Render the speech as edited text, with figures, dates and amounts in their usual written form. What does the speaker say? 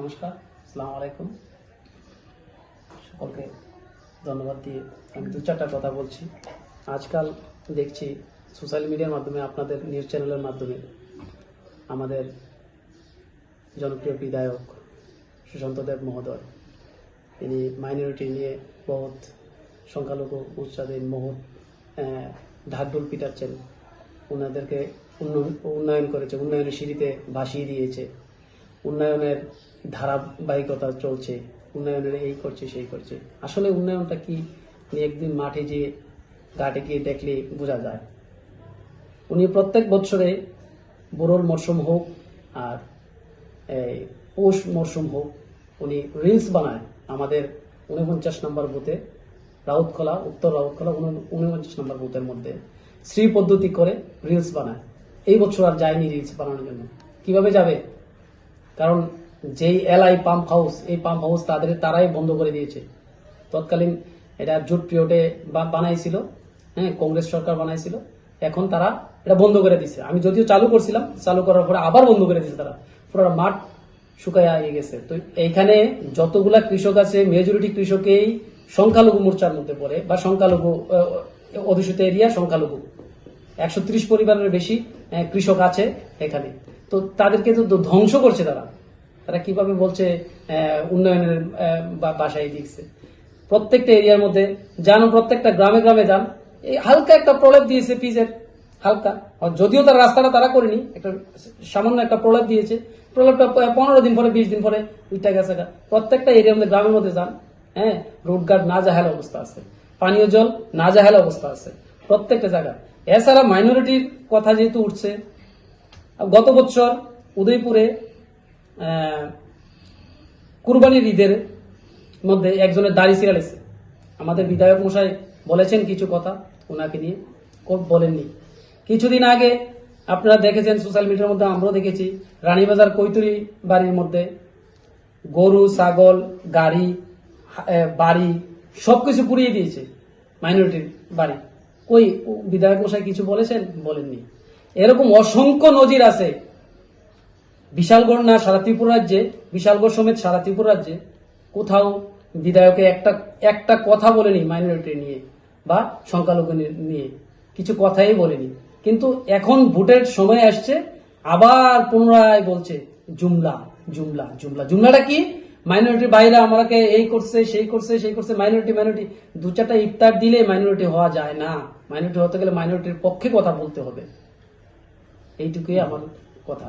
নমস্কার, আসসালামু আলাইকুম। সকলকে ধন্যবাদ দিয়ে আমি দু চারটা কথা বলছি। আজকাল দেখছি সোশ্যাল মিডিয়ার মাধ্যমে, আপনাদের নিউজ চ্যানেলের মাধ্যমে আমাদের জনপ্রিয় বিধায়ক সুশান্ত দেব মহোদয়, তিনি মাইনরিটি নিয়ে বহুত সংখ্যালঘু মোর্চাদের ঢাকঢোল পিটাচ্ছেন, ওনাদেরকে উন্নয়ন করেছে, উন্নয়নের সিঁড়িতে ভাসিয়ে দিয়েছে, উন্নয়নের ধারাবাহিকতা চলছে, উন্নয়নের এই করছে সেই করছে। আসলে উন্নয়নটা কি একদিন মাঠে গিয়ে ঘাটে গিয়ে দেখলে বোঝা যায়। উনি প্রত্যেক বছরে বোরোর মরশুম হোক আর এই পৌষ মরশুম হোক, উনি রিলস বানায় আমাদের 49 নম্বর বুথে, রাউতখোলা, উত্তর রাউতখোলা 49 নম্বর বুথের মধ্যে শ্রী পদ্ধতি করে রিলস বানায়। এই বছর আর যায়নি রিলস বানানোর জন্য। কিভাবে যাবে? কারণ যেই এলআই পাম্প হাউস, এই পাম্প হাউস তারাই বন্ধ করে দিয়েছে। তৎকালীন এটা জুট পিরিয়ডে বানাইছিল, কংগ্রেস সরকার বানাইছিল, এখন তারা এটা বন্ধ করে দিচ্ছে। আমি যদিও চালু করছিলাম, চালু করার পরে আবার বন্ধ করে দিচ্ছে। তারা পুরো মাঠ শুকাইয়া গেছে। তো এইখানে যতগুলা কৃষক আছে, মেজরিটি কৃষকেই সংখ্যালঘু মোর্চার মধ্যে পড়ে, বা সংখ্যালঘু অধ্যুষিত এরিয়া, সংখ্যালঘু 130 পরিবারের বেশি কৃষক আছে এখানে। তো তাদেরকে তো ধ্বংস করছে তারা কিভাবে বলছে উন্নয়নের বাসায় দিচ্ছে। প্রত্যেকটা এরিয়ার মধ্যে যান, প্রত্যেকটা গ্রামে গ্রামে যান, এই হালকা একটা প্রলেপ দিয়েছে পিচের, হালকা, যদিও তার রাস্তাটা তারা করেনি, একটা সামান্য একটা প্রলেপ দিয়েছে। প্রলেপটা 15 দিন পরে 20 দিন পরে উঠে গেছে। প্রত্যেকটা এরিয়ার মধ্যে গ্রামের মধ্যে যান, রোডঘাট নাজাহাল অবস্থা আছে, পানীয় জল নাজাহাল অবস্থা আছে প্রত্যেকটা জায়গায়। এছাড়া মাইনরিটির কথা যেহেতু উঠছে, গত বছর উদয়পুরে কুরবানির ঈদের মধ্যে একজনের দাড়ি ছিঁড়ালেছে। আমাদের বিধায়ক মশাই বলেছেন কিছু কথা ওনাকে নিয়ে, বলেননি। কিছুদিন আগে আপনারা দেখেছেন সোশ্যাল মিডিয়ার মধ্যে, আমরাও দেখেছি, রানীবাজার কৈতুরি বাড়ির মধ্যে গরু, ছাগল, গাড়ি, বাড়ি সবকিছু পুড়িয়ে দিয়েছে মাইনরিটির বাড়ি। কই বিধায়ক মশাই কিছু বলেছেন? বলেননি। এরকম অসংখ্য নজির আছে। বিশালগড় না সারা ত্রিপুরা রাজ্যে, বিশালগড় সমেত সারা ত্রিপুরা রাজ্যে কোথাও বিধায়কে একটা কথা বলেনি মাইনরিটি নিয়ে বা সংখ্যালঘু নিয়ে, কিছু কথাই বলেনি। কিন্তু এখন ভোটের সময় আসছে, আবার পুনরায় বলছে জুমলা জুমলা জুমলা। জুমলাটা কি? মাইনরিটির বাইরে আমাকে এই করছে সেই করছে সেই করছে। মাইনরিটি দু চারটা ইফতার দিলে মাইনরিটি হওয়া যায় না। মাইনরিটি হতে গেলে মাইনরিটির পক্ষে কথা বলতে হবে। এইটুকুই আমার কথা।